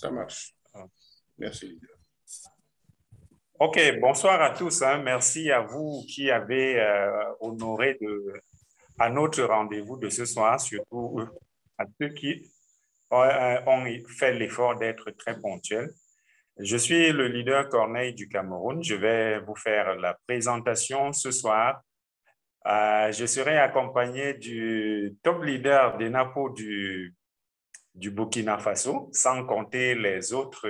Ça marche. Merci. OK, bonsoir à tous, hein. Merci à vous qui avez honoré à notre rendez-vous de ce soir, surtout à ceux qui ont fait l'effort d'être très ponctuels. Je suis le leader Corneille du Cameroun. Je vais vous faire la présentation ce soir. Je serai accompagné du top leader des NAPO du Burkina Faso, sans compter les autres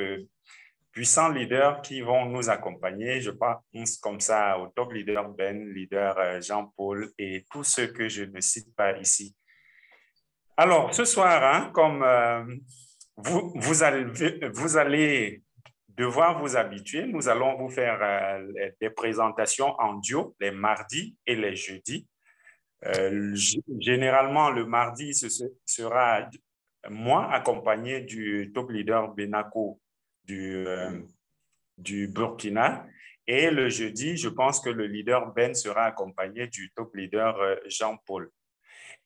puissants leaders qui vont nous accompagner. Je pense comme ça au top leader Ben, leader Jean-Paul et tous ceux que je ne cite pas ici. Alors, ce soir, hein, comme vous allez devoir vous habituer, nous allons vous faire des présentations en duo les mardis et les jeudis. Généralement, le mardi, ce sera moi accompagné du top leader Benako du, du Burkina. Et le jeudi, je pense que le leader Ben sera accompagné du top leader Jean-Paul.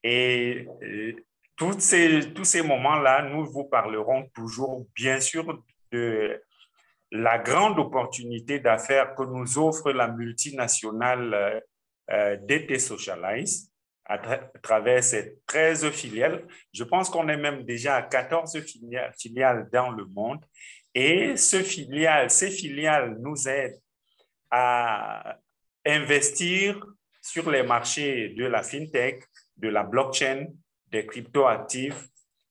Et tous ces moments-là, nous vous parlerons toujours, bien sûr, de la grande opportunité d'affaires que nous offre la multinationale DT Socialize à travers ses 13 filiales. Je pense qu'on est même déjà à 14 filiales dans le monde. Et ces filiales nous aident à investir sur les marchés de la fintech, de la blockchain, des cryptoactifs,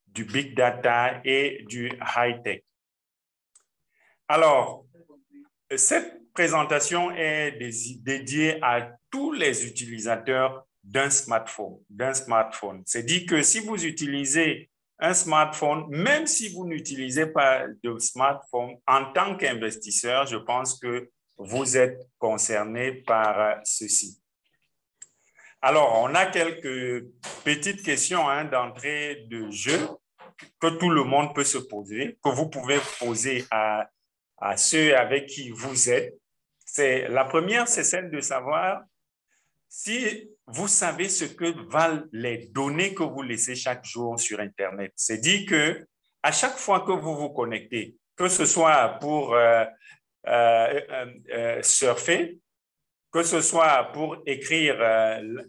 du big data et du high-tech. Alors, cette présentation est dédiée à tous les utilisateurs d'un smartphone. C'est dit que si vous utilisez un smartphone, même si vous n'utilisez pas de smartphone, en tant qu'investisseur, je pense que vous êtes concerné par ceci. Alors, on a quelques petites questions d'entrée de jeu que tout le monde peut se poser, que vous pouvez poser à ceux avec qui vous êtes. La première, c'est celle de savoir si vous savez ce que valent les données que vous laissez chaque jour sur Internet. C'est dit que à chaque fois que vous vous connectez, que ce soit pour surfer, que ce soit pour écrire,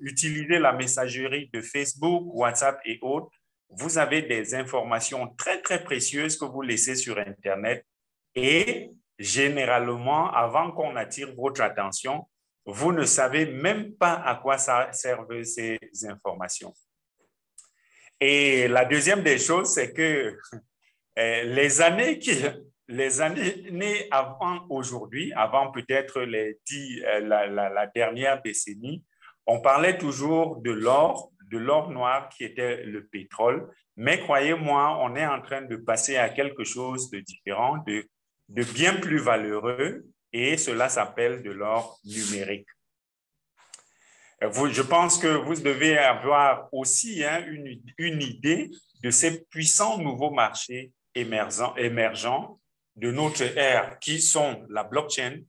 utiliser la messagerie de Facebook, WhatsApp et autres, vous avez des informations très, très précieuses que vous laissez sur Internet. Et généralement, avant qu'on attire votre attention, vous ne savez même pas à quoi ça servent ces informations. Et la deuxième des choses, c'est que les années avant aujourd'hui, avant peut-être la dernière décennie, on parlait toujours de l'or noir qui était le pétrole. Mais croyez-moi, on est en train de passer à quelque chose de différent, de bien plus valeureux, et cela s'appelle de l'or numérique. Je pense que vous devez avoir aussi une idée de ces puissants nouveaux marchés émergents de notre ère, qui sont la blockchain,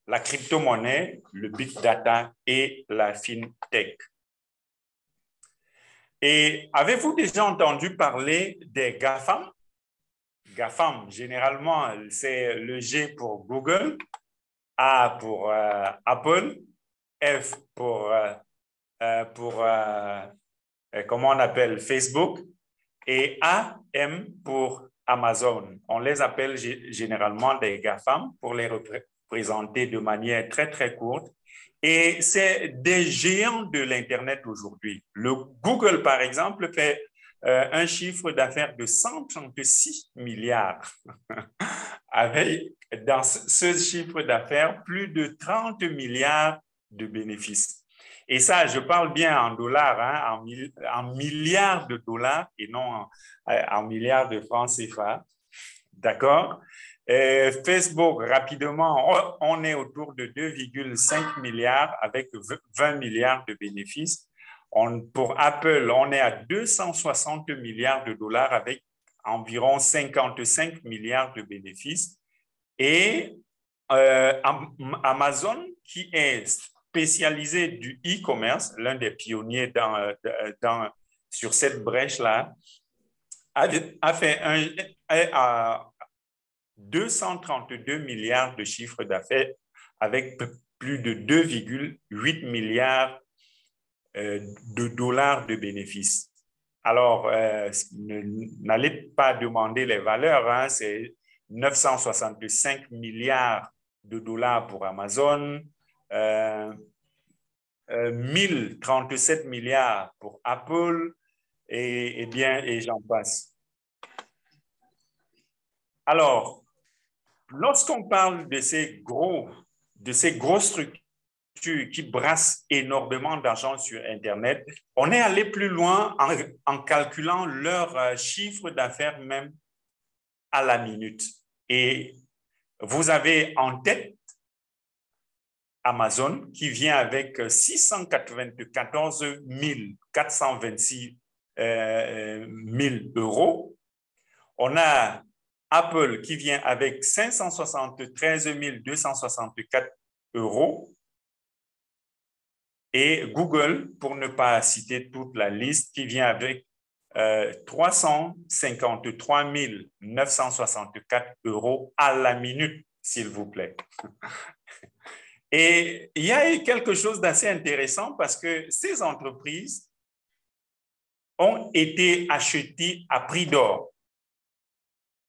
la crypto-monnaie, le big data et la fintech. Et avez-vous déjà entendu parler des GAFAM? GAFAM, généralement, c'est le G pour Google, A pour Apple, F pour comment on appelle Facebook, et AM pour Amazon. On les appelle généralement des GAFAM pour les représenter de manière très, très courte. Et c'est des géants de l'Internet aujourd'hui. Le Google, par exemple, fait un chiffre d'affaires de 136 milliards. Avec, dans ce chiffre d'affaires, plus de 30 milliards de bénéfices. Et ça, je parle bien en dollars, en milliards de dollars et non en milliards de francs CFA. D'accord? Facebook, rapidement, on est autour de 2,5 milliards avec 20 milliards de bénéfices. Pour Apple, on est à 260 milliards de dollars avec environ 55 milliards de bénéfices. Et Amazon, qui est spécialisé du e-commerce, l'un des pionniers sur cette brèche-là, a fait 232 milliards de chiffre d'affaires avec plus de 2,8 milliards de dollars de bénéfices. Alors, n'allez pas demander les valeurs, hein, c'est 965 milliards de dollars pour Amazon, 1037 milliards pour Apple, et j'en passe. Alors, lorsqu'on parle de ces grosses structures qui brassent énormément d'argent sur Internet, on est allé plus loin en calculant leur chiffre d'affaires même à la minute. Et vous avez en tête Amazon qui vient avec 694 426 000 euros. On a Apple qui vient avec 573 264 euros. Et Google, pour ne pas citer toute la liste, qui vient avec 353 964 euros à la minute, s'il vous plaît. Et il y a quelque chose d'assez intéressant parce que ces entreprises ont été achetées à prix d'or.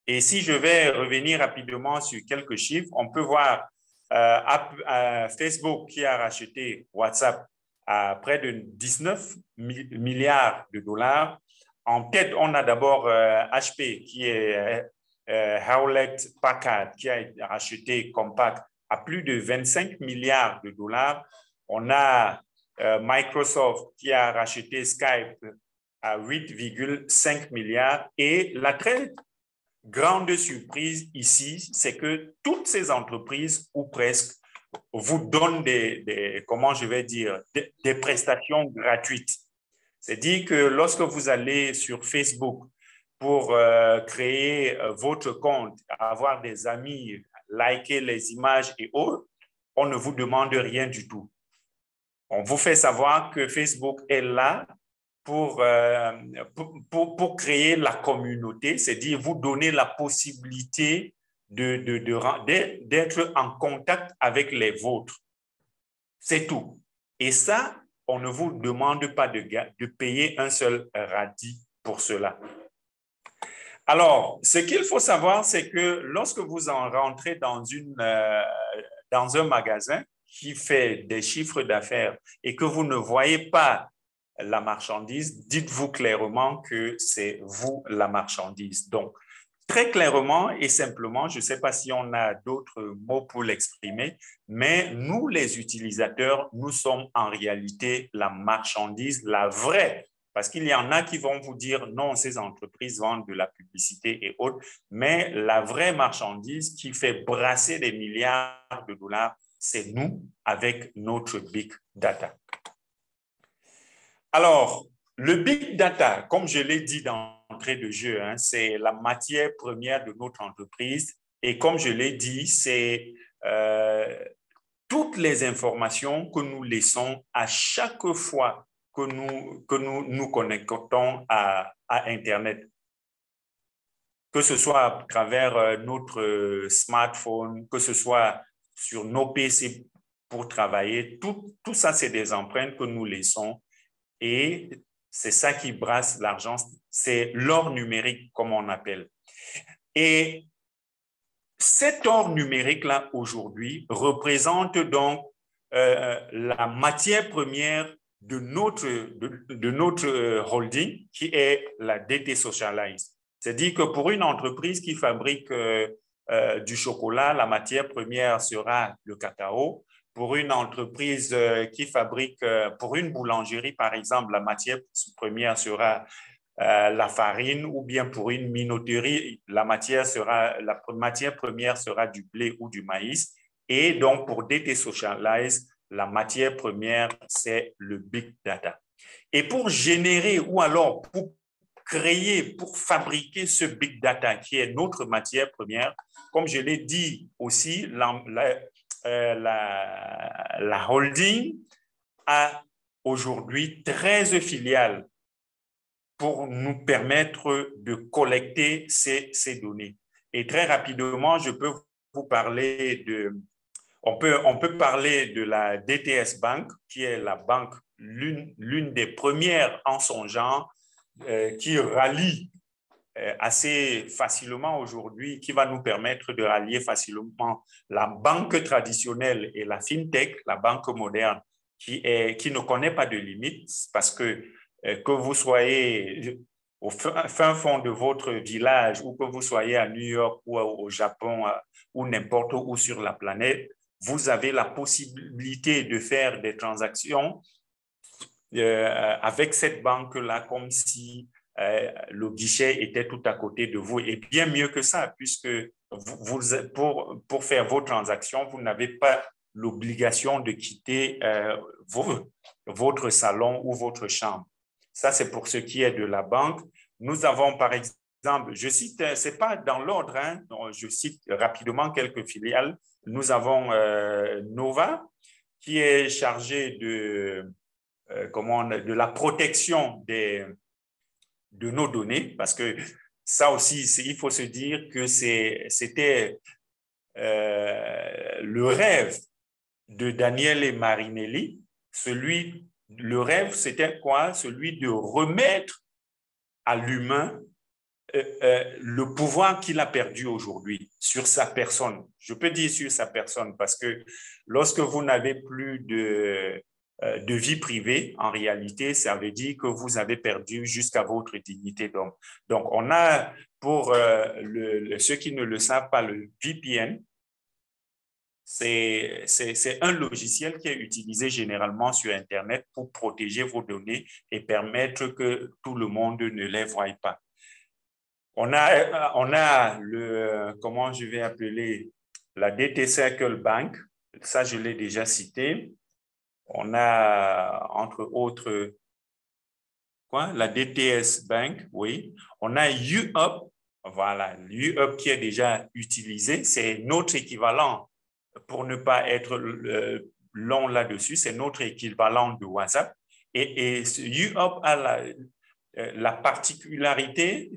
Et si je vais revenir rapidement sur quelques chiffres, on peut voir Facebook qui a racheté WhatsApp à près de 19 milliards de dollars. En tête, on a d'abord HP, qui est Hewlett Packard, qui a racheté Compaq à plus de 25 milliards de dollars. On a Microsoft qui a racheté Skype à 8,5 milliards. Et la très grande surprise ici, c'est que toutes ces entreprises, ou presque, vous donnent comment je vais dire, des prestations gratuites. C'est-à-dire que lorsque vous allez sur Facebook pour créer votre compte, avoir des amis, liker les images et autres, on ne vous demande rien du tout. On vous fait savoir que Facebook est là pour créer la communauté, c'est-à-dire vous donner la possibilité d'être en contact avec les vôtres. C'est tout. Et ça, on ne vous demande pas de payer un seul radis pour cela. Alors, ce qu'il faut savoir, c'est que lorsque vous en rentrez dans un magasin qui fait des chiffres d'affaires et que vous ne voyez pas la marchandise, dites-vous clairement que c'est vous la marchandise. Donc, très clairement et simplement, je ne sais pas si on a d'autres mots pour l'exprimer, mais nous, les utilisateurs, nous sommes en réalité la marchandise, la vraie. Parce qu'il y en a qui vont vous dire non, ces entreprises vendent de la publicité et autres, mais la vraie marchandise qui fait brasser des milliards de dollars, c'est nous avec notre big data. Alors, le big data, comme je l'ai dit d'entrée de jeu, hein, c'est la matière première de notre entreprise. Et comme je l'ai dit, c'est toutes les informations que nous laissons à chaque fois que nous connectons à Internet. Que ce soit à travers notre smartphone, que ce soit sur nos PC pour travailler, tout ça, c'est des empreintes que nous laissons. Et c'est ça qui brasse l'argent, c'est l'or numérique, comme on appelle. Et cet or numérique-là, aujourd'hui, représente donc la matière première de notre holding, qui est la DT Socialize. C'est-à-dire que pour une entreprise qui fabrique du chocolat, la matière première sera le cacao. Pour une entreprise qui fabrique, pour une boulangerie, par exemple, la matière première sera la farine, ou bien pour une minoterie, la matière première sera du blé ou du maïs. Et donc, pour DT Socialize, la matière première, c'est le big data. Et pour générer, ou alors pour créer, pour fabriquer ce big data qui est notre matière première, comme je l'ai dit aussi, la holding a aujourd'hui 13 filiales pour nous permettre de collecter ces données. Et très rapidement, je peux vous parler on peut parler de la DTS Bank, qui est la banque, l'une des premières en son genre, qui rallie assez facilement aujourd'hui, qui va nous permettre de rallier facilement la banque traditionnelle et la fintech, la banque moderne, qui ne connaît pas de limites, parce que vous soyez au fin fond de votre village ou que vous soyez à New York ou au Japon ou n'importe où sur la planète, vous avez la possibilité de faire des transactions avec cette banque-là comme si le guichet était tout à côté de vous. Et bien mieux que ça, puisque pour faire vos transactions, vous n'avez pas l'obligation de quitter votre salon ou votre chambre. Ça, c'est pour ce qui est de la banque. Nous avons, par exemple, je cite, ce n'est pas dans l'ordre, hein, je cite rapidement quelques filiales. Nous avons Nova, qui est chargé de la protection de nos données, parce que ça aussi, il faut se dire que c'était le rêve de Daniel et Marinelli. Le rêve, c'était quoi? Celui de remettre à l'humain le pouvoir qu'il a perdu aujourd'hui sur sa personne. Je peux dire sur sa personne parce que lorsque vous n'avez plus de vie privée, en réalité, ça veut dire que vous avez perdu jusqu'à votre dignité d'homme. Donc, on a, pour ceux qui ne le savent pas, le VPN, c'est un logiciel qui est utilisé généralement sur Internet pour protéger vos données et permettre que tout le monde ne les voie pas. On a comment je vais appeler, la DT Circle Bank, ça je l'ai déjà cité. On a, entre autres, la DTS Bank, oui. On a UUp, voilà, UUp qui est déjà utilisé, c'est notre équivalent, pour ne pas être long là-dessus, c'est notre équivalent de WhatsApp. Et UUp a la particularité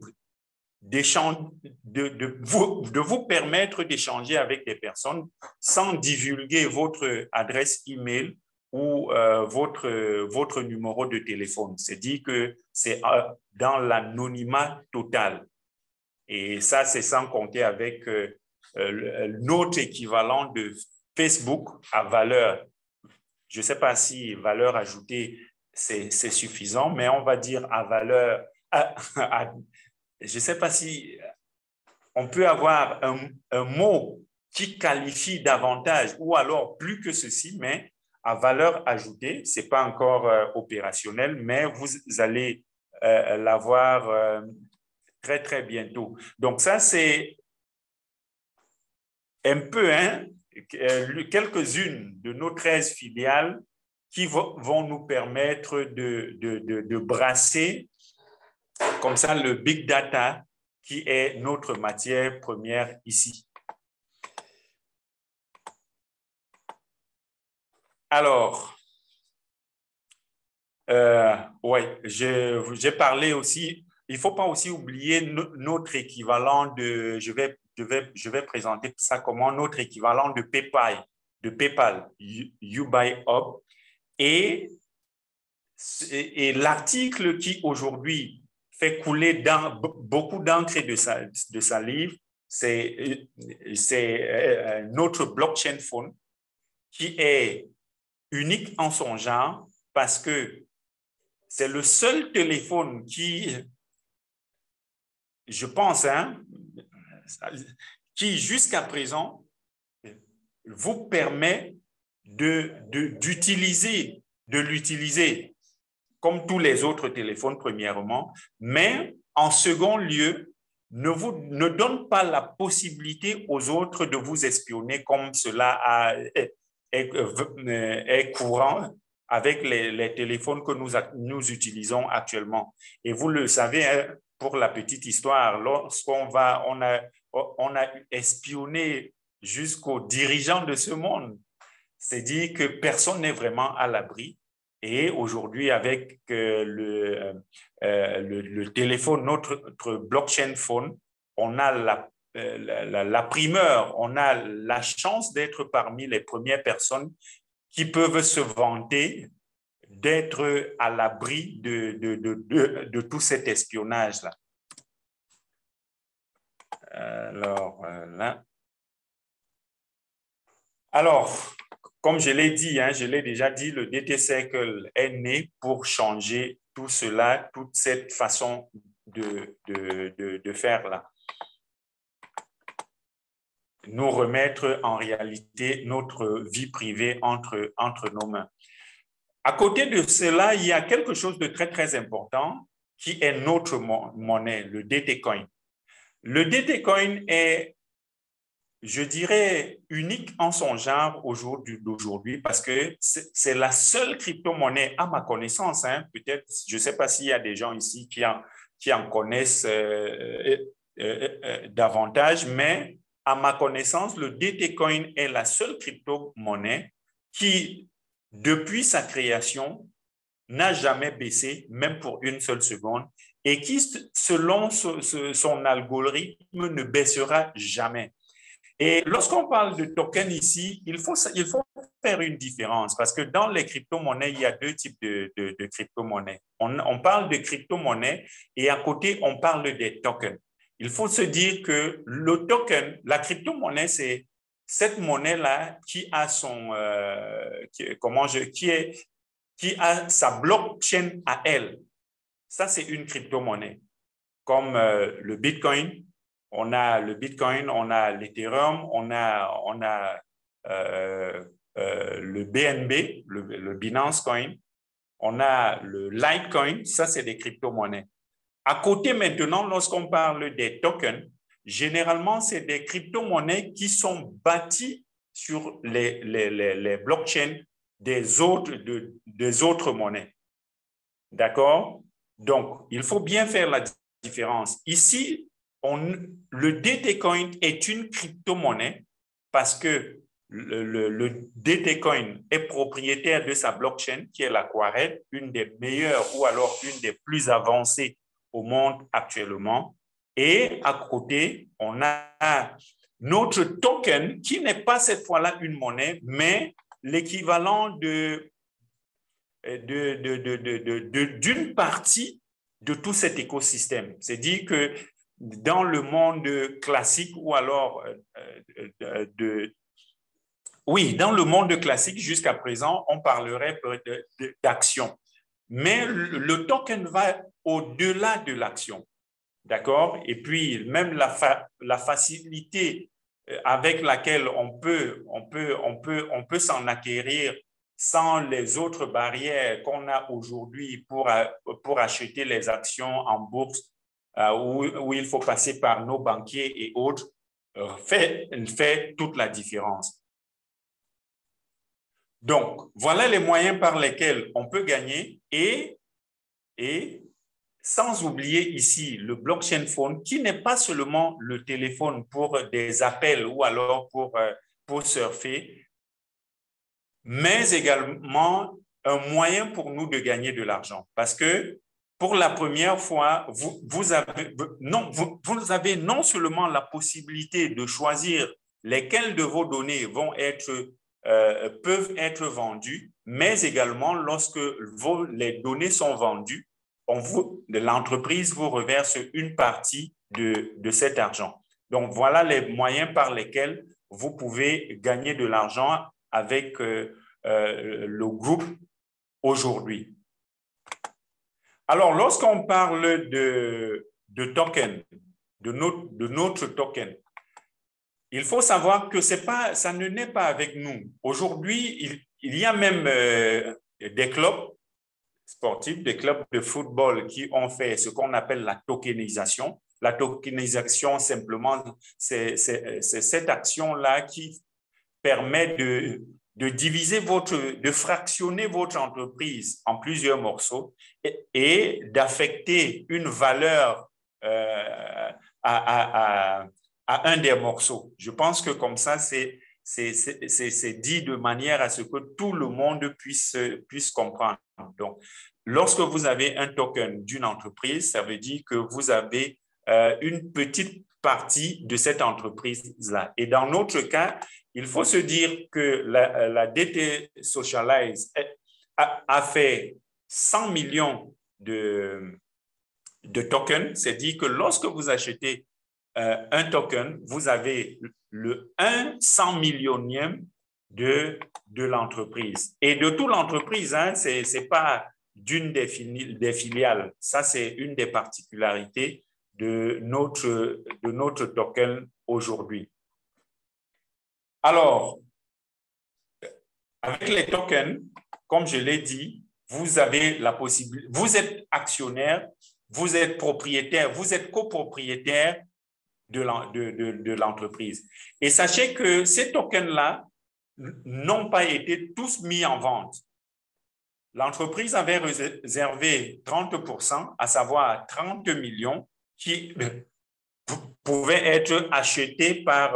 de vous permettre d'échanger avec des personnes sans divulguer votre adresse email ou votre numéro de téléphone. C'est dit que c'est dans l'anonymat total. Et ça, c'est sans compter avec notre équivalent de Facebook à valeur. Je ne sais pas si valeur ajoutée, c'est suffisant, mais on va dire à valeur, je ne sais pas si on peut avoir un mot qui qualifie davantage ou alors plus que ceci, mais à valeur ajoutée, ce n'est pas encore opérationnel, mais vous allez l'avoir très, très bientôt. Donc ça, c'est un peu quelques-unes de nos 13 filiales qui vont nous permettre de brasser comme ça le big data qui est notre matière première ici. Alors, ouais, j'ai parlé aussi, il ne faut pas aussi oublier notre équivalent je vais présenter ça comment notre équivalent de PayPal, YouBuyUp. Et l'article qui aujourd'hui fait couler beaucoup d'encre de sa livre, c'est notre blockchain phone qui est unique en son genre parce que c'est le seul téléphone qui, je pense, qui jusqu'à présent vous permet de l'utiliser comme tous les autres téléphones, premièrement, mais en second lieu, ne donne pas la possibilité aux autres de vous espionner comme cela est courant avec les téléphones que nous utilisons actuellement. Et vous le savez, pour la petite histoire, lorsqu'on on a espionné jusqu'aux dirigeants de ce monde, c'est dire que personne n'est vraiment à l'abri. Et aujourd'hui, avec le téléphone, notre blockchain phone, on a la primeur, on a la chance d'être parmi les premières personnes qui peuvent se vanter d'être à l'abri de tout cet espionnage-là. Alors, là. Alors, comme je l'ai dit, je l'ai déjà dit, le DT Circle est né pour changer tout cela, toute cette façon de faire là. Nous remettre en réalité notre vie privée entre nos mains. À côté de cela, il y a quelque chose de très, très important qui est notre monnaie, le DT Coin. Le DT Coin est, je dirais, unique en son genre d'aujourd'hui parce que c'est la seule crypto-monnaie, à ma connaissance, peut-être, je ne sais pas s'il y a des gens ici qui en connaissent davantage, mais à ma connaissance, le DT Coin est la seule crypto-monnaie qui, depuis sa création, n'a jamais baissé, même pour une seule seconde, et qui, selon son algorithme, ne baissera jamais. Et lorsqu'on parle de token ici, il faut faire une différence parce que dans les crypto-monnaies, il y a deux types de crypto-monnaies. On parle de crypto-monnaies et à côté, on parle des tokens. Il faut se dire que le token, la crypto-monnaie, c'est cette monnaie-là qui a qui a sa blockchain à elle. Ça, c'est une crypto-monnaie. Comme le Bitcoin, on a le Bitcoin, on a l'Ethereum, on a le BNB, le Binance Coin, on a le Litecoin, ça, c'est des crypto-monnaies. À côté maintenant, lorsqu'on parle des tokens, généralement, c'est des crypto-monnaies qui sont bâties sur les blockchains des autres monnaies. D'accord? Donc, il faut bien faire la différence. Ici, le DT Coin est une crypto-monnaie parce que le DT Coin est propriétaire de sa blockchain qui est la Quaret, une des meilleures ou alors une des plus avancées au monde actuellement. Et à côté, on a notre token qui n'est pas cette fois-là une monnaie, mais l'équivalent d'une partie de tout cet écosystème. C'est-à-dire que dans le monde classique ou alors oui, dans le monde classique jusqu'à présent, on parlerait d'action. Mais le token va au-delà de l'action. D'accord? Et puis, même la facilité avec laquelle on peut s'en acquérir sans les autres barrières qu'on a aujourd'hui pour acheter les actions en bourse, où il faut passer par nos banquiers et autres, fait toute la différence. Donc, voilà les moyens par lesquels on peut gagner et sans oublier ici le blockchain phone qui n'est pas seulement le téléphone pour des appels ou alors pour surfer, mais également un moyen pour nous de gagner de l'argent. Parce que pour la première fois, vous avez non seulement la possibilité de choisir lesquelles de vos données peuvent être vendues, mais également lorsque les données sont vendues, l'entreprise vous reverse une partie de cet argent. Donc, voilà les moyens par lesquels vous pouvez gagner de l'argent avec le groupe aujourd'hui. Alors, lorsqu'on parle de token, de notre token, il faut savoir que ça ne naît pas avec nous. Aujourd'hui, il y a même des clubs sportifs, des clubs de football qui ont fait ce qu'on appelle la tokenisation. La tokenisation, simplement, c'est cette action-là qui permet de diviser de fractionner votre entreprise en plusieurs morceaux et d'affecter une valeur à un des morceaux. Je pense que comme ça, c'est dit de manière à ce que tout le monde puisse comprendre. Donc, lorsque vous avez un token d'une entreprise, ça veut dire que vous avez une petite partie de cette entreprise-là. Et dans notre cas, il faut se dire que la DT Socialize a fait 100 millions de tokens. C'est dit que lorsque vous achetez un token, vous avez le 1/100 millionième de l'entreprise. Et de toute l'entreprise, hein, ce n'est pas d'une des filiales. Ça, c'est une des particularités de notre token aujourd'hui. Alors, avec les tokens, comme je l'ai dit, vous avez la possibilité, vous êtes actionnaire, vous êtes propriétaire, vous êtes copropriétaire de l'entreprise. Et sachez que ces tokens-là n'ont pas été tous mis en vente. L'entreprise avait réservé 30%, à savoir 30 millions, qui pouvaient être achetés par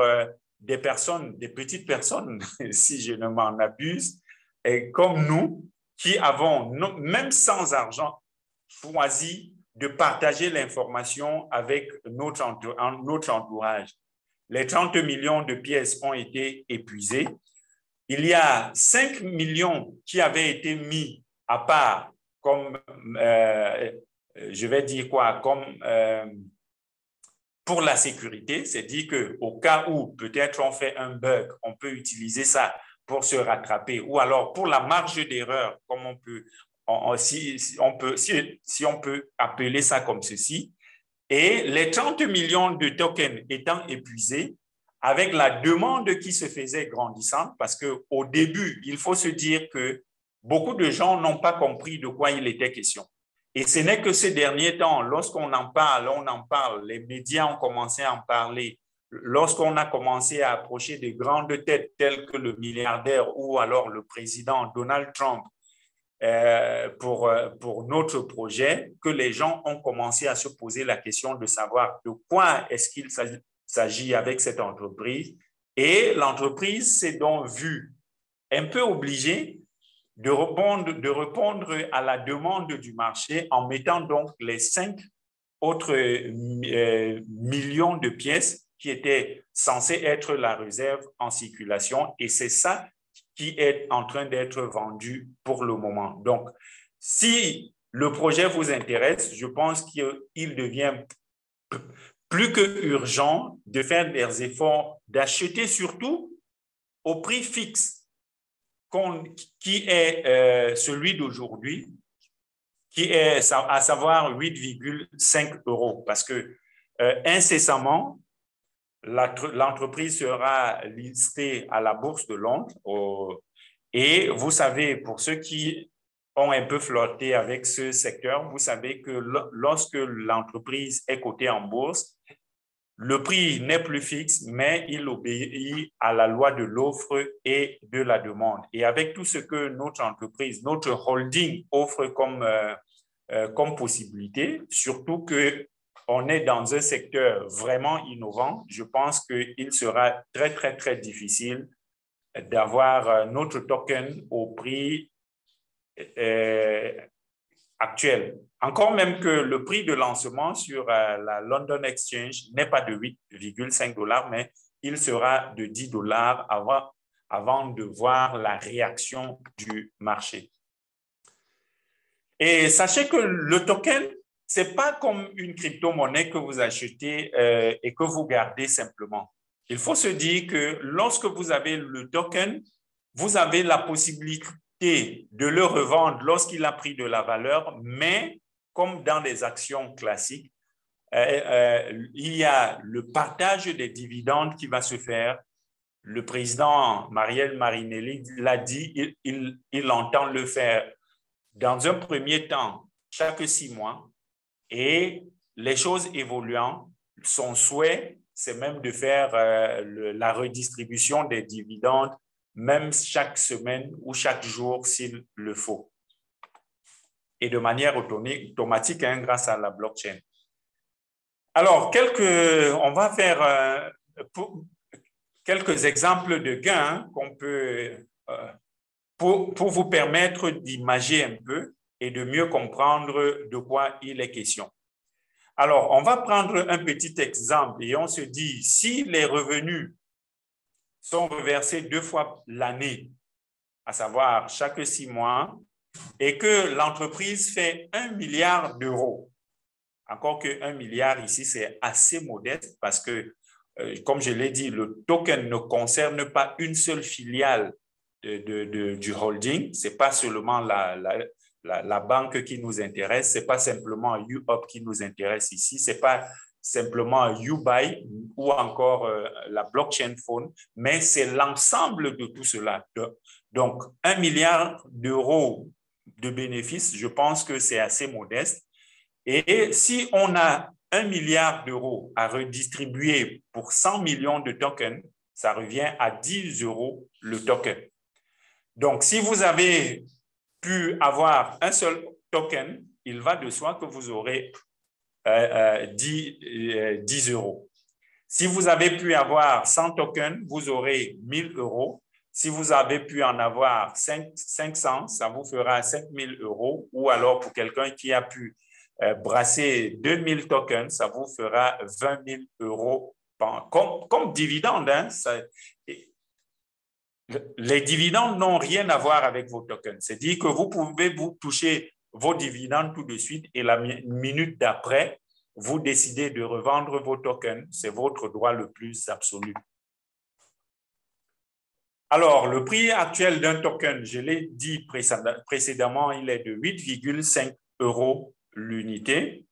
des personnes, des petites personnes, si je ne m'en abuse, et comme nous, qui avons, même sans argent, choisi de partager l'information avec notre entourage. Les 30 millions de pièces ont été épuisées. Il y a 5 millions qui avaient été mis à part comme, je vais dire quoi, comme pour la sécurité. C'est dit qu'au cas où peut-être on fait un bug, on peut utiliser ça pour se rattraper, ou alors pour la marge d'erreur, comme on peut, si on peut appeler ça comme ceci. Et les 30 millions de tokens étant épuisés, avec la demande qui se faisait grandissante, parce qu'au début, il faut se dire que beaucoup de gens n'ont pas compris de quoi il était question. Et ce n'est que ces derniers temps, lorsqu'on en parle, les médias ont commencé à en parler, lorsqu'on a commencé à approcher de grandes têtes telles que le milliardaire ou alors le président Donald Trump pour notre projet, que les gens ont commencé à se poser la question de savoir de quoi est-ce qu'il s'agit avec cette entreprise. Et l'entreprise s'est donc vue un peu obligée de répondre à la demande du marché en mettant donc les 5 autres millions de pièces qui étaient censées être la réserve en circulation. Et c'est ça qui est en train d'être vendu pour le moment. Donc, si le projet vous intéresse, je pense qu'il devient plus que urgent de faire des efforts, d'acheter surtout au prix fixe qui est celui d'aujourd'hui, qui est à savoir 8,5 €, parce que incessamment, l'entreprise sera listée à la Bourse de Londres. Et vous savez, pour ceux qui ont un peu flirté avec ce secteur, vous savez que lorsque l'entreprise est cotée en bourse, le prix n'est plus fixe, mais il obéit à la loi de l'offre et de la demande. Et avec tout ce que notre entreprise, notre holding offre comme possibilité, surtout qu'on est dans un secteur vraiment innovant, je pense qu'il sera très, très, très difficile d'avoir notre token au prix actuel. Encore même que le prix de lancement sur la London Exchange n'est pas de 8,5 $, mais il sera de 10 $ avant de voir la réaction du marché. Et sachez que le token, ce n'est pas comme une crypto-monnaie que vous achetez et que vous gardez simplement. Il faut se dire que lorsque vous avez le token, vous avez la possibilité de le revendre lorsqu'il a pris de la valeur, mais comme dans les actions classiques, il y a le partage des dividendes qui va se faire. Le président Marielle Marinelli l'a dit, il entend le faire dans un premier temps chaque 6 mois, et les choses évoluant, son souhait, c'est même de faire la redistribution des dividendes même chaque semaine ou chaque jour s'il le faut, et de manière automatique hein, grâce à la blockchain. Alors, on va faire quelques exemples de gains qu'on peut, pour vous permettre d'imager un peu et de mieux comprendre de quoi il est question. Alors, on va prendre un petit exemple et on se dit, si les revenus sont reversés 2 fois l'année, à savoir chaque 6 mois, et que l'entreprise fait 1 milliard d'euros, encore que 1 milliard ici, c'est assez modeste parce que, comme je l'ai dit, le token ne concerne pas une seule filiale du holding. Ce n'est pas seulement la banque qui nous intéresse, ce n'est pas simplement UOP qui nous intéresse ici, ce n'est pas simplement UBuy ou encore la blockchain phone, mais c'est l'ensemble de tout cela. Donc, 1 milliard d'euros de bénéfices, je pense que c'est assez modeste. Et si on a 1 milliard d'euros à redistribuer pour 100 millions de tokens, ça revient à 10 euros le token. Donc, si vous avez pu avoir un seul token, il va de soi que vous aurez 10 euros. Si vous avez pu avoir 100 tokens, vous aurez 1000 euros. Si vous avez pu en avoir 500, ça vous fera 5000 euros. Ou alors, pour quelqu'un qui a pu brasser 2000 tokens, ça vous fera 20 000 euros comme dividende. Hein, les dividendes n'ont rien à voir avec vos tokens. C'est-à-dire que vous pouvez vous toucher vos dividendes tout de suite et la minute d'après, vous décidez de revendre vos tokens. C'est votre droit le plus absolu. Alors, le prix actuel d'un token, je l'ai dit précédemment, il est de 8,5 euros l'unité.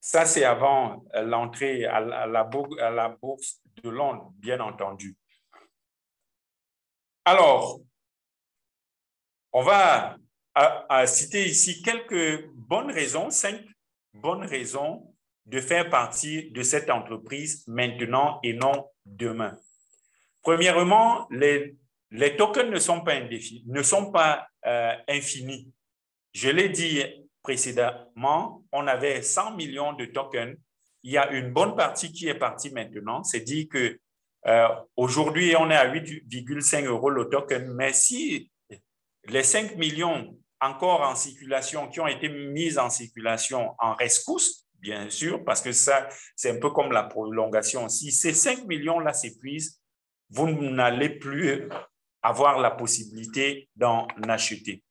Ça, c'est avant l'entrée à la bourse de Londres, bien entendu. Alors, on va citer ici quelques bonnes raisons, 5 bonnes raisons de faire partie de cette entreprise maintenant et non demain. Premièrement, les tokens ne sont pas infinis. Je l'ai dit précédemment, on avait 100 millions de tokens. Il y a une bonne partie qui est partie maintenant. C'est dit que aujourd'hui, on est à 8,5 euros le token. Mais si les 5 millions encore en circulation, qui ont été mises en circulation en rescousse, bien sûr, parce que ça, c'est un peu comme la prolongation. Si ces 5 millions-là s'épuisent, vous n'allez plus avoir la possibilité d'en acheter.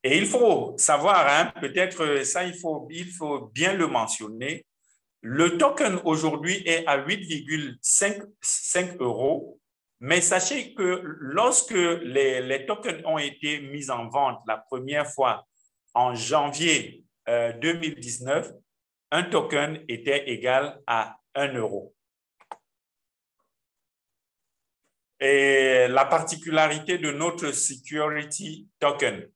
Et il faut savoir, hein, peut-être ça, il faut bien le mentionner, le token aujourd'hui est à 8,5 euros, mais sachez que lorsque les tokens ont été mis en vente la première fois en janvier 2019, un token était égal à 1 euro. Et la particularité de notre security token,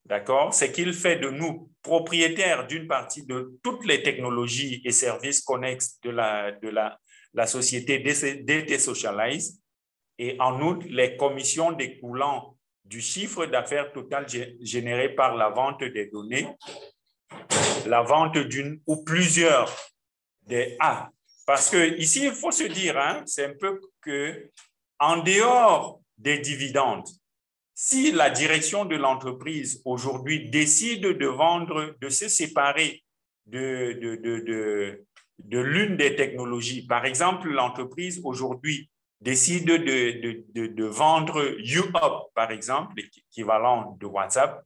d'accord, c'est qu'il fait de nous propriétaires d'une partie de toutes les technologies et services connexes de la société DT Socialize. Et en outre, les commissions découlant du chiffre d'affaires total généré par la vente des données, la vente d'une ou plusieurs des A. Parce que ici, il faut se dire, hein, c'est un peu que en dehors des dividendes, si la direction de l'entreprise aujourd'hui décide de vendre, de se séparer de l'une des technologies, par exemple, l'entreprise aujourd'hui décide de vendre UOP, par exemple, l'équivalent de WhatsApp,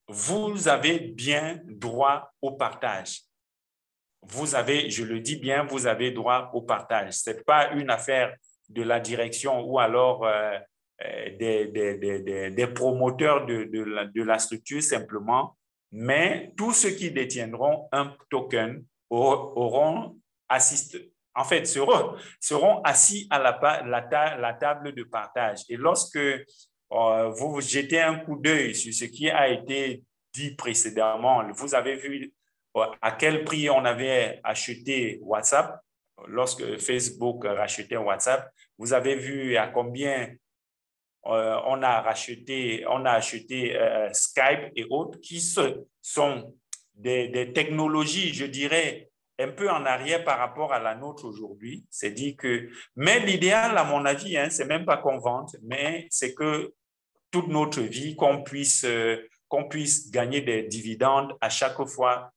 vous avez bien droit au partage. Vous avez, je le dis bien, vous avez droit au partage. Ce n'est pas une affaire de la direction ou alors des promoteurs de la structure simplement, mais tous ceux qui détiendront un token seront assis à la table de partage. Et lorsque vous jetez un coup d'œil sur ce qui a été dit précédemment, vous avez vu à quel prix on avait acheté WhatsApp lorsque Facebook rachetait WhatsApp. Vous avez vu à combien on a acheté Skype et autres, qui sont des technologies, je dirais, un peu en arrière par rapport à la nôtre aujourd'hui. C'est dit que, mais l'idéal, à mon avis, hein, c'est même pas qu'on vende, mais c'est que toute notre vie, qu'on puisse qu'on puisse gagner des dividendes à chaque fois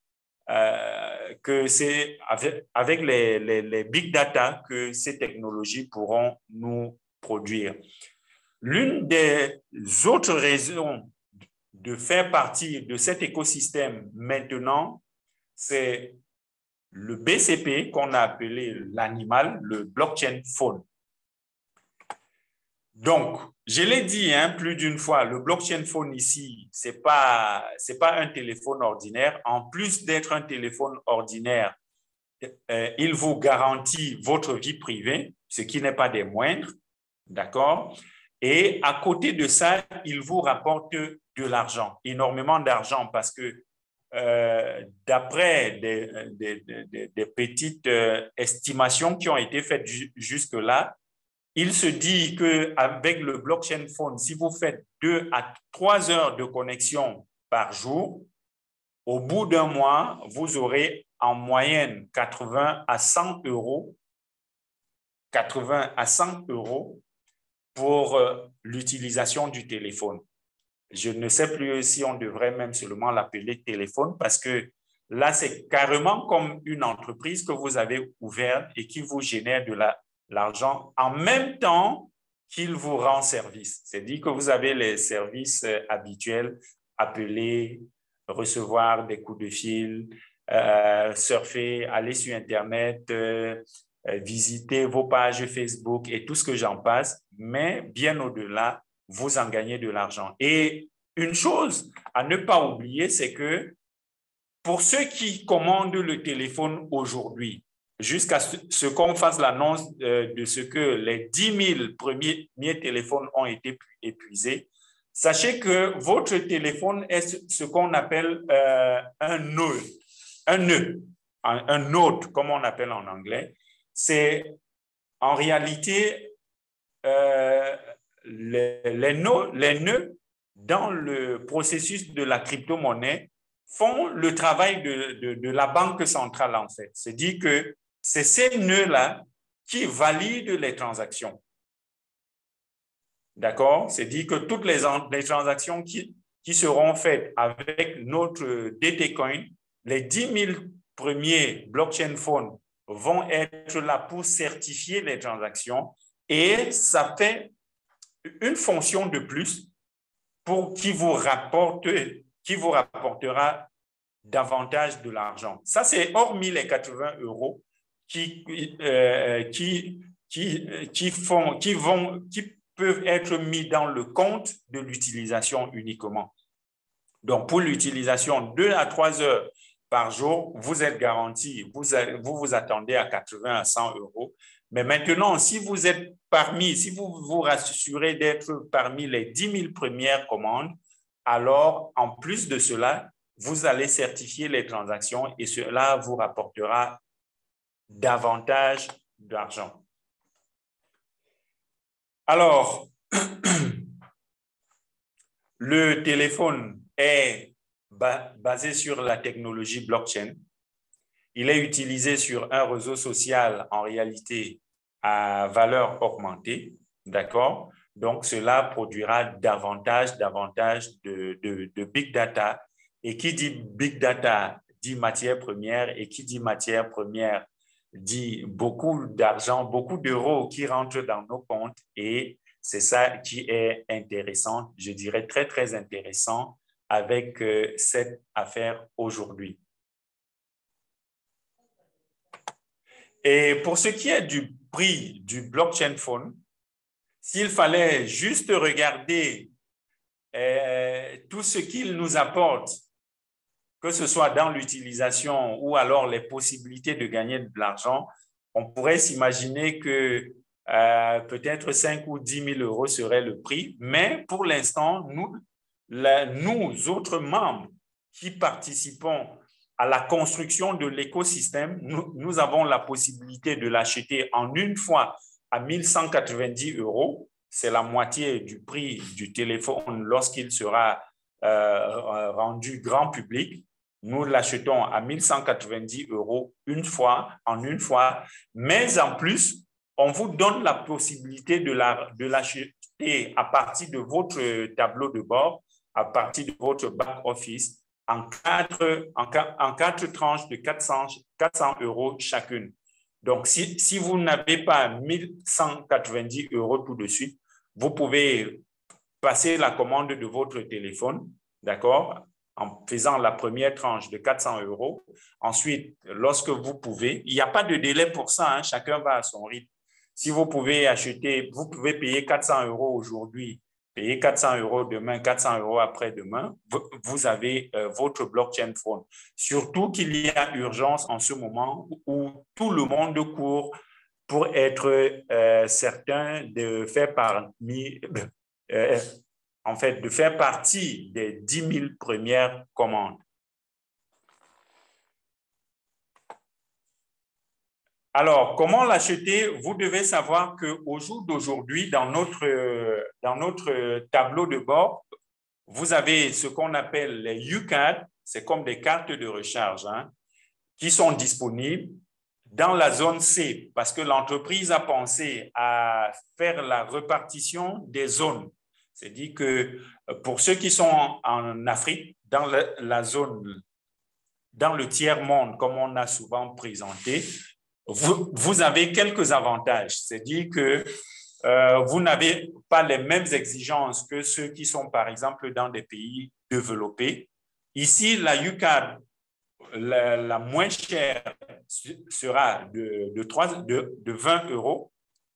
que c'est avec les big data que ces technologies pourront nous produire. L'une des autres raisons de faire partie de cet écosystème maintenant, c'est le BCP qu'on a appelé l'animal, le blockchain phone. Donc, je l'ai dit plus d'une fois, le blockchain phone ici, c'est pas un téléphone ordinaire. En plus d'être un téléphone ordinaire, il vous garantit votre vie privée, ce qui n'est pas des moindres, d'accord? Et à côté de ça, il vous rapporte de l'argent, énormément d'argent, parce que d'après des petites estimations qui ont été faites jusque-là, il se dit qu'avec le blockchain phone, si vous faites 2 à 3 heures de connexion par jour, au bout d'un mois, vous aurez en moyenne 80 à 100 euros, 80 à 100 euros pour l'utilisation du téléphone. Je ne sais plus si on devrait même seulement l'appeler téléphone parce que là, c'est carrément comme une entreprise que vous avez ouverte et qui vous génère de l'argent en même temps qu'il vous rend service. C'est-à-dire que vous avez les services habituels, appeler, recevoir des coups de fil, surfer, aller sur Internet, visiter vos pages Facebook et tout ce que j'en passe, mais bien au-delà, vous en gagnez de l'argent. Et une chose à ne pas oublier, c'est que pour ceux qui commandent le téléphone aujourd'hui, jusqu'à ce qu'on fasse l'annonce de ce que les 10 000 premiers téléphones ont été épuisés, sachez que votre téléphone est ce qu'on appelle un node, comme on appelle en anglais. C'est en réalité les nœuds dans le processus de la crypto-monnaie font le travail de la banque centrale, en fait. C'est-à-dire que c'est ces nœuds-là qui valident les transactions. D'accord? C'est-à-dire que toutes les transactions qui seront faites avec notre DTCoin, les 10 000 premiers blockchain phones vont être là pour certifier les transactions et ça fait une fonction de plus pour qui vous rapportera davantage de l'argent. Ça, c'est hormis les 80 euros qui peuvent être mis dans le compte de l'utilisation uniquement. Donc, pour l'utilisation 2 à 3 heures par jour, vous êtes garanti, vous attendez à 80 à 100 euros. Mais maintenant, si vous vous rassurez d'être parmi les 10 000 premières commandes, alors, en plus de cela, vous allez certifier les transactions et cela vous rapportera davantage d'argent. Alors, le téléphone est basé sur la technologie blockchain. Il est utilisé sur un réseau social en réalité à valeur augmentée, d'accord? Donc, cela produira davantage de big data. Et qui dit big data dit matière première, et qui dit matière première dit beaucoup d'argent, beaucoup d'euros qui rentrent dans nos comptes. Et c'est ça qui est intéressant, je dirais très, très intéressant avec cette affaire aujourd'hui. Et pour ce qui est du prix du blockchain phone, s'il fallait juste regarder tout ce qu'il nous apporte, que ce soit dans l'utilisation ou alors les possibilités de gagner de l'argent, on pourrait s'imaginer que peut-être 5 ou 10 000 euros serait le prix. Mais pour l'instant, nous autres membres qui participons à la construction de l'écosystème, nous avons la possibilité de l'acheter en une fois à 1 190 euros. C'est la moitié du prix du téléphone lorsqu'il sera rendu grand public. Nous l'achetons à 1 190 euros en une fois, mais en plus, on vous donne la possibilité de l'acheter à partir de votre tableau de bord à partir de votre back-office en quatre tranches de 400 € chacune. Donc, si vous n'avez pas 1190 € tout de suite, vous pouvez passer la commande de votre téléphone, d'accord, en faisant la première tranche de 400 €. Ensuite, lorsque vous pouvez, il n'y a pas de délai pour ça, hein, chacun va à son rythme. Si vous pouvez acheter, vous pouvez payer 400 € aujourd'hui, payer 400 € demain, 400 € après-demain, vous avez votre blockchain phone. Surtout qu'il y a urgence en ce moment où tout le monde court pour être certain de faire de faire partie des 10 000 premières commandes. Alors, comment l'acheter? Vous devez savoir qu'au jour d'aujourd'hui, dans notre tableau de bord, vous avez ce qu'on appelle les UCAD, c'est comme des cartes de recharge, hein, qui sont disponibles dans la zone C, parce que l'entreprise a pensé à faire la répartition des zones. C'est-à-dire que pour ceux qui sont en Afrique, dans la zone, dans le tiers-monde, comme on a souvent présenté, vous avez quelques avantages. C'est-à-dire que vous n'avez pas les mêmes exigences que ceux qui sont, par exemple, dans des pays développés. Ici, la UCAD, la moins chère, sera de 20 €,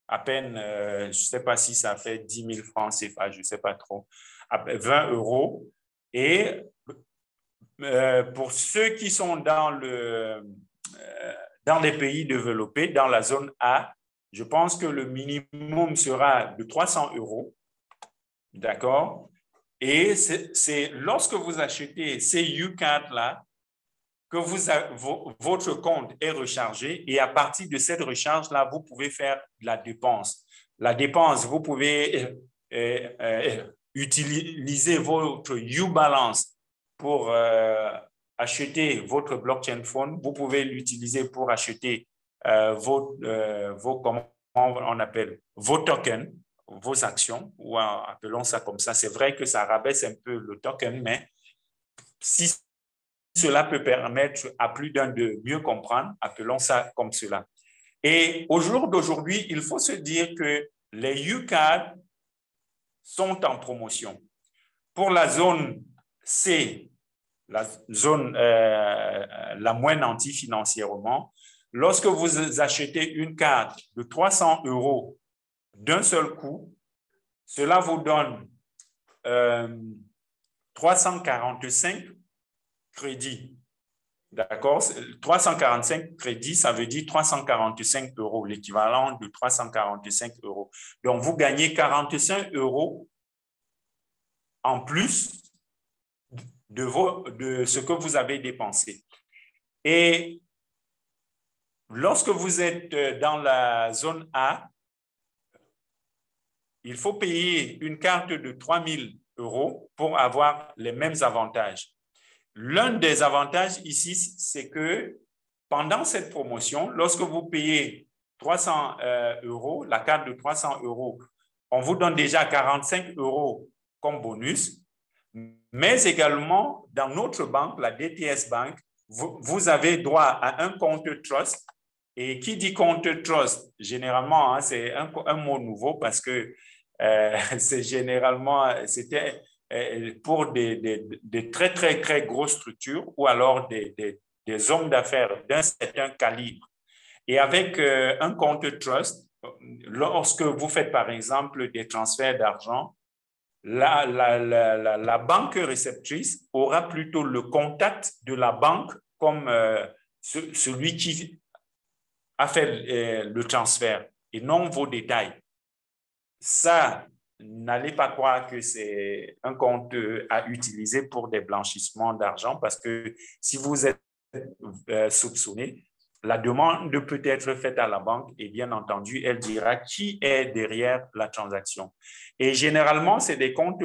à peine, je ne sais pas si ça fait 10 000 francs CFA, je ne sais pas trop, 20 €. Et pour ceux qui sont dans les pays développés, dans la zone A, je pense que le minimum sera de 300 €, d'accord? Et c'est lorsque vous achetez ces UCAD-là que votre compte est rechargé et à partir de cette recharge-là, vous pouvez faire de la dépense. La dépense, vous pouvez utiliser votre Ubalance pour acheter votre blockchain phone. Vous pouvez l'utiliser pour acheter comment on appelle, vos tokens, vos actions, ou appelons ça comme ça. C'est vrai que ça rabaisse un peu le token, mais si cela peut permettre à plus d'un de mieux comprendre, appelons ça comme cela. Et au jour d'aujourd'hui, il faut se dire que les UCAD sont en promotion. Pour la zone C, la zone la moins nantie financièrement, lorsque vous achetez une carte de 300 € d'un seul coup, cela vous donne 345 crédits. D'accord? 345 crédits, ça veut dire 345 €, l'équivalent de 345 €. Donc, vous gagnez 45 € en plus de ce que vous avez dépensé. Et lorsque vous êtes dans la zone A, il faut payer une carte de 3 000 € pour avoir les mêmes avantages. L'un des avantages ici, c'est que pendant cette promotion, lorsque vous payez 300 €, la carte de 300 €, on vous donne déjà 45 € comme bonus, mais également dans notre banque, la DTS Bank, vous avez droit à un compte Trust. Et qui dit compte Trust, généralement, hein, c'est un mot nouveau parce que c'est généralement, c'était pour des très, très, très grosses structures ou alors des hommes d'affaires d'un certain calibre. Et avec un compte Trust, lorsque vous faites, par exemple, des transferts d'argent, la banque réceptrice aura plutôt le contact de la banque comme celui qui a fait le transfert et non vos détails. Ça, n'allez pas croire que c'est un compte à utiliser pour des blanchissements d'argent parce que si vous êtes soupçonné, la demande peut être faite à la banque et bien entendu, elle dira qui est derrière la transaction. Et généralement, c'est des comptes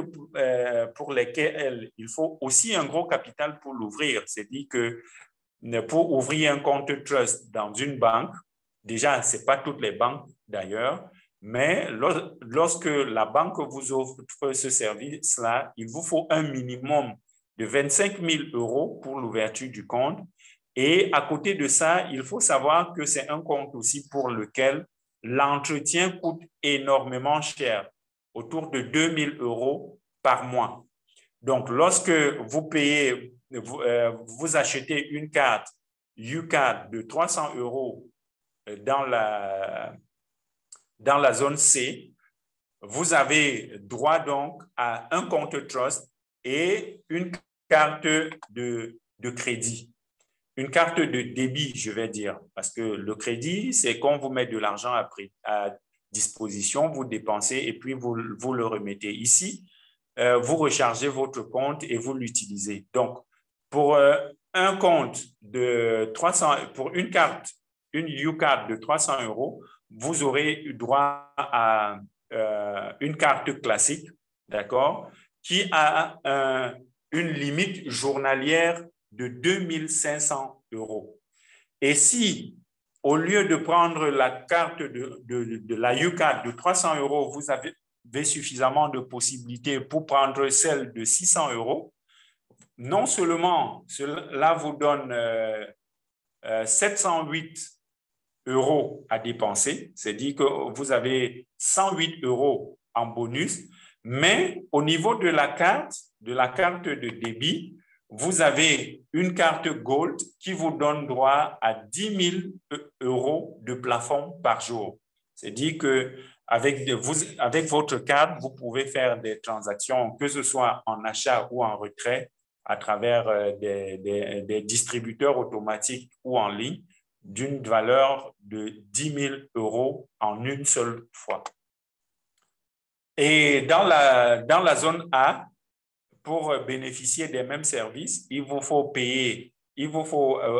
pour lesquels il faut aussi un gros capital pour l'ouvrir. C'est-à-dire que pour ouvrir un compte Trust dans une banque, déjà, ce n'est pas toutes les banques d'ailleurs, Mais lorsque la banque vous offre ce service-là, il vous faut un minimum de 25 000 € pour l'ouverture du compte. Et à côté de ça, il faut savoir que c'est un compte aussi pour lequel l'entretien coûte énormément cher, autour de 2 000 € par mois. Donc, lorsque vous payez, vous achetez une carte UCard de 300 € dans la zone C, vous avez droit donc à un compte trust et une carte de crédit. Une carte de débit, je vais dire, parce que le crédit, c'est quand vous mettez de l'argent à disposition, vous dépensez et puis vous le remettez ici. Vous rechargez votre compte et vous l'utilisez. Donc, pour un compte de 300, pour une carte, une UCard de 300 €, vous aurez droit à une carte classique, d'accord, qui a une limite journalière de 2 500 €. Et si, au lieu de prendre la carte de la UCard de 300 €, vous avez suffisamment de possibilités pour prendre celle de 600 €, non seulement cela vous donne 708 € à dépenser, c'est-à-dire que vous avez 108 € en bonus, mais au niveau de la carte de débit, vous avez une carte Gold qui vous donne droit à 10 000 € de plafond par jour. C'est-à-dire qu'avec votre carte, vous pouvez faire des transactions, que ce soit en achat ou en retrait, à travers des distributeurs automatiques ou en ligne, d'une valeur de 10 000 € en une seule fois. Et dans la zone A, pour bénéficier des mêmes services, il vous faut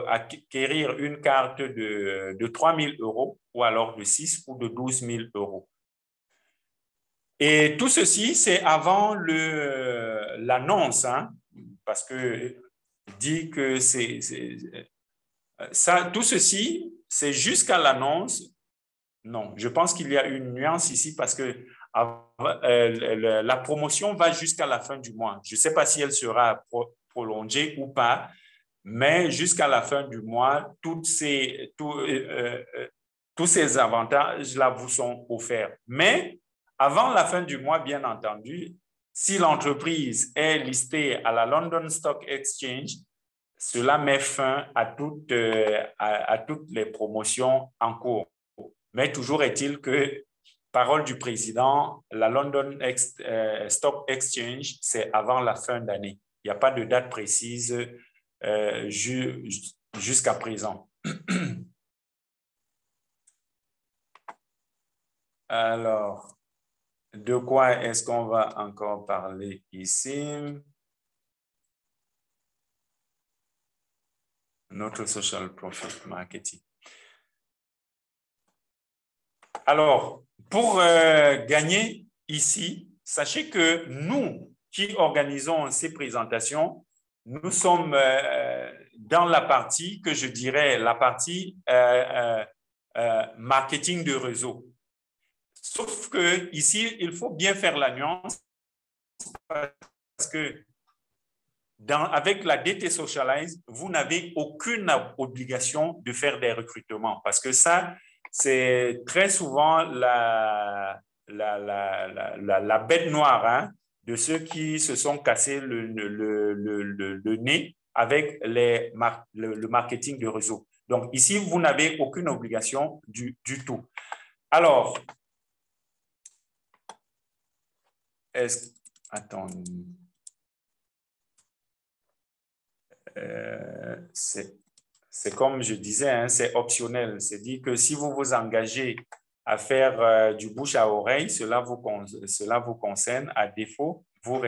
acquérir une carte de 3 000 € ou alors de 6 ou de 12 000 €. Et tout ceci, c'est avant l'annonce, hein, parce que dit que tout ceci, c'est jusqu'à l'annonce. Non, je pense qu'il y a une nuance ici parce que la promotion va jusqu'à la fin du mois. Je ne sais pas si elle sera prolongée ou pas, mais jusqu'à la fin du mois, tous ces avantages-là vous sont offerts. Mais avant la fin du mois, bien entendu, si l'entreprise est listée à la London Stock Exchange, cela met fin à toutes les promotions en cours. Mais toujours est-il que, parole du président, la London Stock Exchange, c'est avant la fin d'année. Il n'y a pas de date précise jusqu'à présent. Alors, de quoi est-ce qu'on va encore parler ici? Notre social profit marketing. Alors, pour gagner ici, sachez que nous qui organisons ces présentations, nous sommes dans la partie que je dirais la partie marketing de réseau. Sauf que ici, il faut bien faire la nuance parce que avec la DT Socialize, vous n'avez aucune obligation de faire des recrutements parce que ça, c'est très souvent la bête noire, hein, de ceux qui se sont cassés le nez avec le marketing de réseau. Donc ici, vous n'avez aucune obligation du tout. Alors, attends. C'est comme je disais, hein, c'est optionnel. C'est-à-dire que si vous vous engagez à faire du bouche à oreille, cela vous concerne. À défaut, vous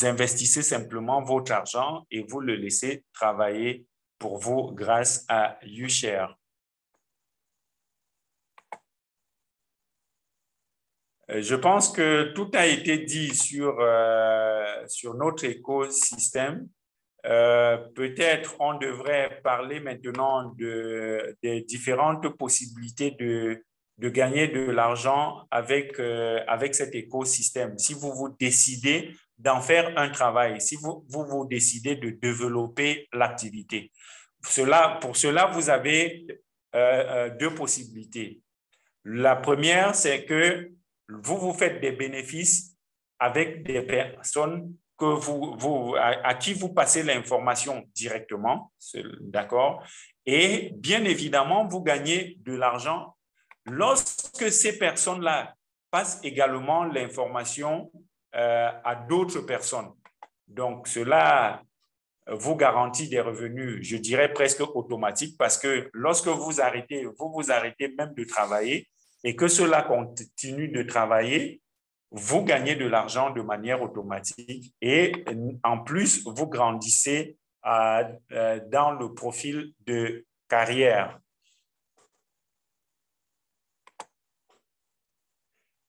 investissez simplement votre argent et vous le laissez travailler pour vous grâce à YouShare. Je pense que tout a été dit sur notre écosystème. Peut-être on devrait parler maintenant des différentes possibilités de gagner de l'argent avec cet écosystème. Si vous vous décidez d'en faire un travail, si vous décidez de développer l'activité. Pour cela, vous avez deux possibilités. La première, c'est que vous faites des bénéfices avec des personnes à qui vous passez l'information directement, d'accord? Et bien évidemment, vous gagnez de l'argent lorsque ces personnes-là passent également l'information à d'autres personnes. Donc, cela vous garantit des revenus, je dirais presque automatiques, parce que lorsque vous arrêtez même de travailler et que cela continue de travailler, vous gagnez de l'argent de manière automatique et en plus, vous grandissez dans le profil de carrière.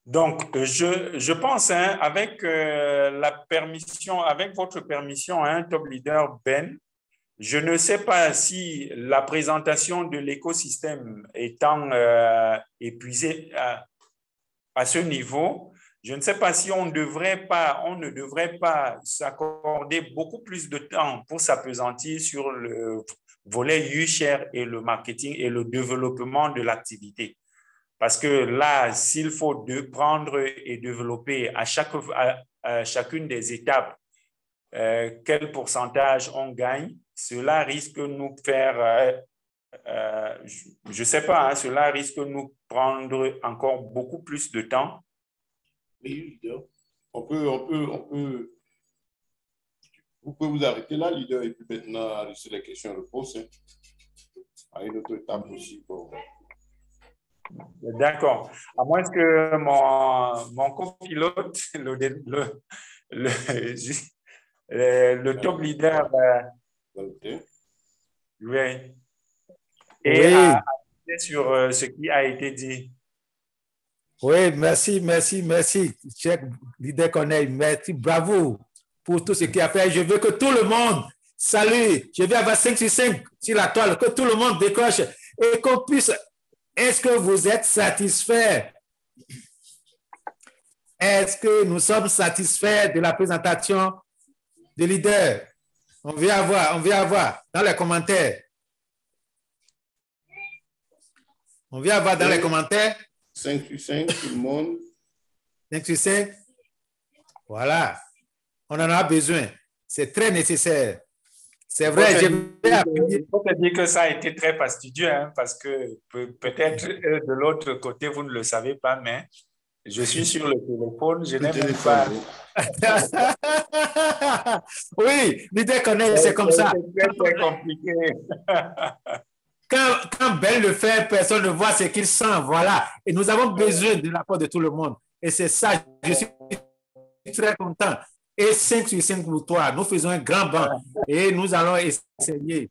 Donc, je pense, hein, avec avec votre permission, hein, Top Leader Ben, je ne sais pas si la présentation de l'écosystème étant épuisée à ce niveau, je ne sais pas si on ne devrait pas s'accorder beaucoup plus de temps pour s'appesantir sur le volet U-Share et le marketing et le développement de l'activité. Parce que là, s'il faut prendre et développer à chacune des étapes quel pourcentage on gagne, cela risque de nous faire, je ne sais pas, hein, cela risque de nous prendre encore beaucoup plus de temps. Oui, leader. Vous pouvez vous arrêter là, leader, et puis maintenant laisser les questions-réponses. Hein, à une autre étape aussi. Bon. D'accord. À moins que mon copilote, le top leader, oui, et Oui. sur ce qui a été dit. Oui, merci. Cher leader Corneille, merci, bravo pour tout ce qu'il a fait. Je veux que tout le monde salue. Je vais avoir 5 sur 5 sur la toile, que tout le monde décroche et qu'on puisse. Est-ce que vous êtes satisfait? Est-ce que nous sommes satisfaits de la présentation du leader? On vient voir dans les commentaires. On vient voir dans les commentaires. 5 sur 5, tout le monde. 5 sur 5. Voilà. On en a besoin. C'est très nécessaire. C'est vrai, il faut te dire que ça a été très fastidieux, hein, parce que peut-être de l'autre côté, vous ne le savez pas, mais je suis sur le téléphone, je n'ai même pas... Oui, l'idée qu'on est, c'est comme ça. C'est très compliqué. Quand Ben le fait, personne ne voit ce qu'il sent, voilà. Et nous avons besoin de l'apport de tout le monde. Et c'est ça, je suis très content. Et 5 sur 5 pour toi. Nous faisons un grand banc et nous allons essayer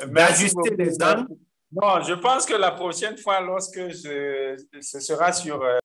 d'ajuster les angles. Non, je pense que la prochaine fois, lorsque ce sera sur